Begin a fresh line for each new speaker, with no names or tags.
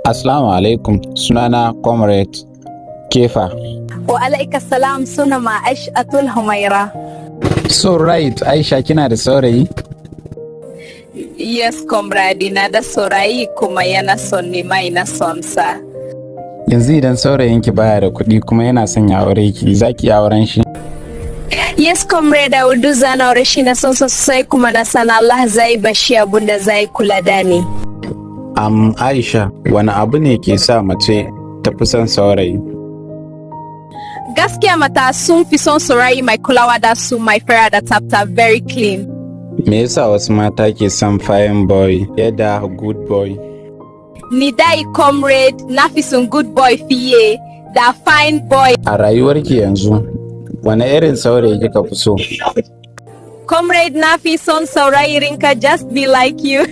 Assalamu alaikum, sunana Comrade Kefa.
Wa alaika salam, suna ma Aishatul Humaira.
So right, Aisha kina da saurayi?
Yes, comrade, na da saurayi kuma yana son ni ma ina son sa.
Yanzu idan saurayinki baya da kuɗi kuma yana son ya aure ki, za ki auren shi?
Yes, comrade, I will do zan aure shi na son sosai kuma na san Allah zai bashi abun da zai kula da ni.
Aisha, wani abu ne ke sa mace ta fi son saurayi?
Gaskiya mata sun fi son saurayi mai kulawa da su, mai fara da tsafta, very clean.
Me yasa wasu mata ke son fine boy yadda good boy?
Ni dai comrade, na fi son good boy fiye da fine boy.
A rayuwarki yanzu, wane irin saurayi kika fi so?
Comrade, na fi son saurayi rinka just be like you.